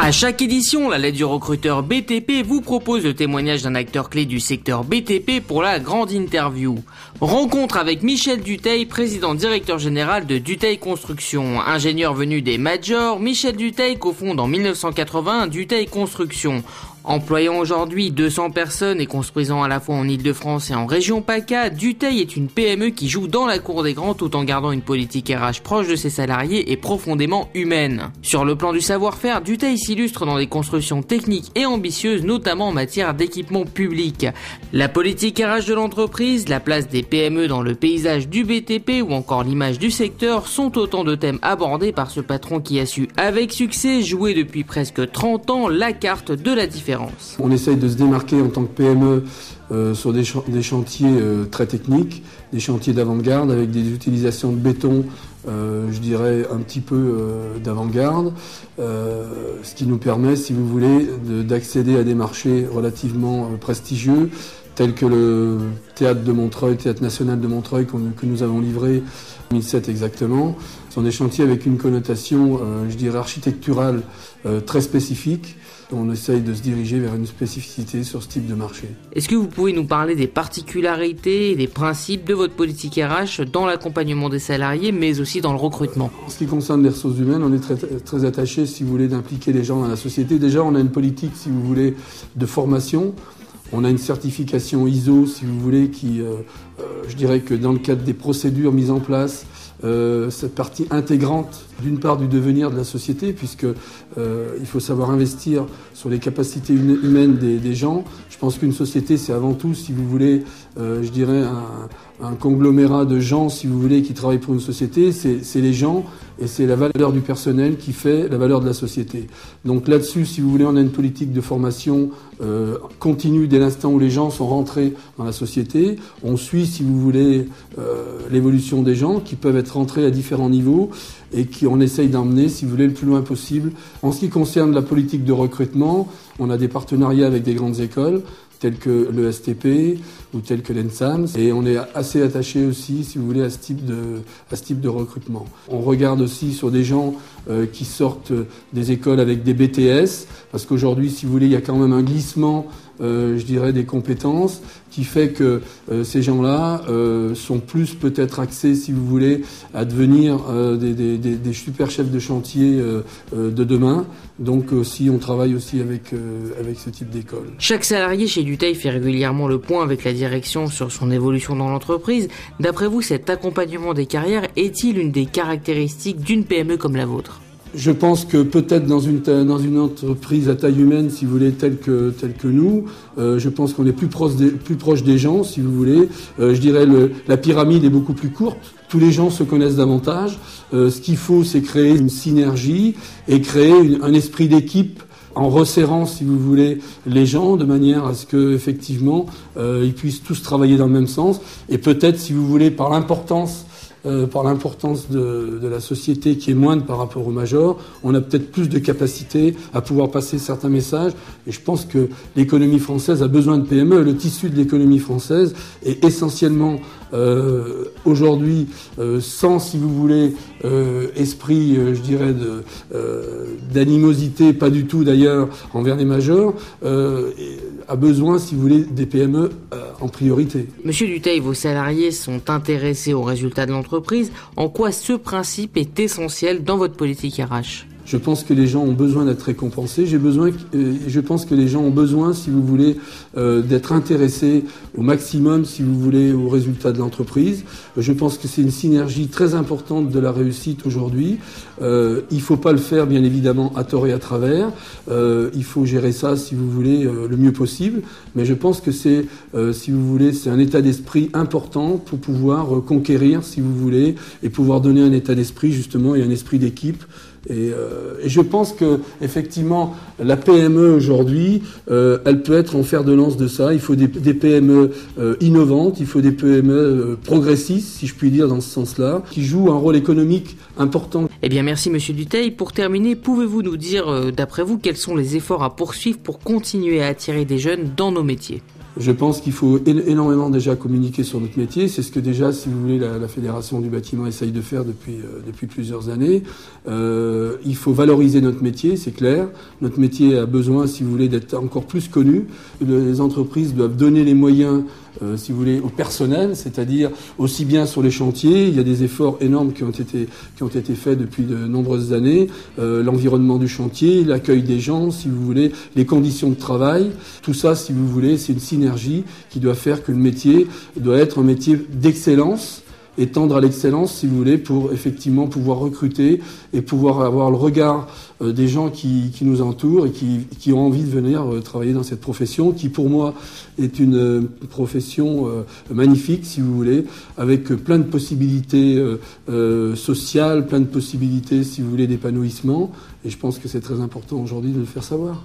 À chaque édition, la lettre du recruteur BTP vous propose le témoignage d'un acteur clé du secteur BTP pour la grande interview. Rencontre avec Michel Dutheil, président directeur général de Dutheil Construction. Ingénieur venu des Majors, Michel Dutheil cofonde en 1981 Dutheil Construction. Employant aujourd'hui 200 personnes et construisant à la fois en Île-de-France et en région PACA, Dutheil est une PME qui joue dans la cour des grands tout en gardant une politique RH proche de ses salariés et profondément humaine. Sur le plan du savoir-faire, Dutheil s'illustre dans des constructions techniques et ambitieuses, notamment en matière d'équipement public. La politique RH de l'entreprise, la place des PME dans le paysage du BTP ou encore l'image du secteur sont autant de thèmes abordés par ce patron qui a su avec succès jouer depuis presque 30 ans la carte de la différence. On essaye de se démarquer en tant que PME sur des chantiers très techniques, des chantiers d'avant-garde avec des utilisations de béton, je dirais un petit peu d'avant-garde, ce qui nous permet, si vous voulez, d'accéder à des marchés relativement prestigieux, tels que le théâtre national de Montreuil que nous avons livré en 2007 exactement. Ce sont des chantiers avec une connotation, je dirais, architecturale très spécifique. On essaye de se diriger vers une spécificité sur ce type de marché. Est-ce que vous pouvez nous parler des particularités et des principes de votre politique RH dans l'accompagnement des salariés, mais aussi dans le recrutement? En ce qui concerne les ressources humaines, on est très attaché, si vous voulez, d'impliquer les gens dans la société. Déjà, on a une politique, si vous voulez, de formation. On a une certification ISO, si vous voulez, qui, je dirais que dans le cadre des procédures mises en place, cette partie intégrante d'une part du devenir de la société, puisque il faut savoir investir sur les capacités humaines des gens. Je pense qu'une société, c'est avant tout, si vous voulez, je dirais un conglomérat de gens, si vous voulez, qui travaillent pour une société. C'est les gens et c'est la valeur du personnel qui fait la valeur de la société. Donc là-dessus, si vous voulez, on a une politique de formation continue dès l'instant où les gens sont rentrés dans la société. On suit, si vous voulez, l'évolution des gens qui peuvent être rentrés à différents niveaux et qu'on essaye d'emmener, si vous voulez, le plus loin possible. En ce qui concerne la politique de recrutement, on a des partenariats avec des grandes écoles, telles que le STP ou telles que l'ENSAM. Et on est assez attaché aussi, si vous voulez, à ce type de recrutement. On regarde aussi sur des gens qui sortent des écoles avec des BTS, parce qu'aujourd'hui, si vous voulez, il y a quand même un glissement, je dirais, des compétences, qui fait que ces gens-là sont plus peut-être axés, si vous voulez, à devenir des super chefs de chantier de demain. Donc aussi, on travaille aussi avec ce type d'école. Chaque salarié chez Dutheil fait régulièrement le point avec la direction sur son évolution dans l'entreprise. D'après vous, cet accompagnement des carrières est-il une des caractéristiques d'une PME comme la vôtre ? Je pense que peut-être dans une entreprise à taille humaine, si vous voulez, telle que nous, je pense qu'on est plus proche des gens, si vous voulez. Je dirais la pyramide est beaucoup plus courte. Tous les gens se connaissent davantage. Ce qu'il faut, c'est créer une synergie et créer un esprit d'équipe en resserrant, si vous voulez, les gens de manière à ce que effectivement ils puissent tous travailler dans le même sens. Et peut-être, si vous voulez, par l'importance de la société qui est moindre par rapport aux majors, on a peut-être plus de capacité à pouvoir passer certains messages. Et je pense que l'économie française a besoin de PME. Le tissu de l'économie française est essentiellement aujourd'hui sans, si vous voulez, esprit, je dirais, d'animosité, pas du tout d'ailleurs, envers les majors, a besoin, si vous voulez, des PME en priorité. Monsieur Dutheil, vos salariés sont intéressés aux résultats de l'entreprise. En quoi ce principe est essentiel dans votre politique RH ? Je pense que les gens ont besoin d'être récompensés. Je pense que les gens ont besoin, si vous voulez, d'être intéressés au maximum, si vous voulez, aux résultats de l'entreprise. Je pense que c'est une synergie très importante de la réussite aujourd'hui. Il faut pas le faire, bien évidemment, à tort et à travers. Il faut gérer ça, si vous voulez, le mieux possible. Mais je pense que c'est, si vous voulez, c'est un état d'esprit important pour pouvoir conquérir, si vous voulez, et pouvoir donner un état d'esprit, justement, et un esprit d'équipe. Et je pense que effectivement la PME aujourd'hui, elle peut être en fer de lance de ça. Il faut des PME innovantes, il faut des PME progressistes, si je puis dire dans ce sens-là, qui jouent un rôle économique important. Eh bien merci Monsieur Dutheil. Pour terminer, pouvez-vous nous dire, d'après vous, quels sont les efforts à poursuivre pour continuer à attirer des jeunes dans nos métiers ? Je pense qu'il faut énormément déjà communiquer sur notre métier. C'est ce que déjà, si vous voulez, la Fédération du bâtiment essaye de faire depuis plusieurs années. Il faut valoriser notre métier, c'est clair. Notre métier a besoin, si vous voulez, d'être encore plus connu. Les entreprises doivent donner les moyens, si vous voulez, au personnel, c'est-à-dire aussi bien sur les chantiers. Il y a des efforts énormes qui ont été faits depuis de nombreuses années. L'environnement du chantier, l'accueil des gens, si vous voulez, les conditions de travail. Tout ça, si vous voulez, c'est une synergie qui doit faire que le métier doit être un métier d'excellence et tendre à l'excellence, si vous voulez, pour effectivement pouvoir recruter et pouvoir avoir le regard des gens qui nous entourent et qui ont envie de venir travailler dans cette profession, qui pour moi est une profession magnifique, si vous voulez, avec plein de possibilités sociales, plein de possibilités, si vous voulez, d'épanouissement. Et je pense que c'est très important aujourd'hui de le faire savoir.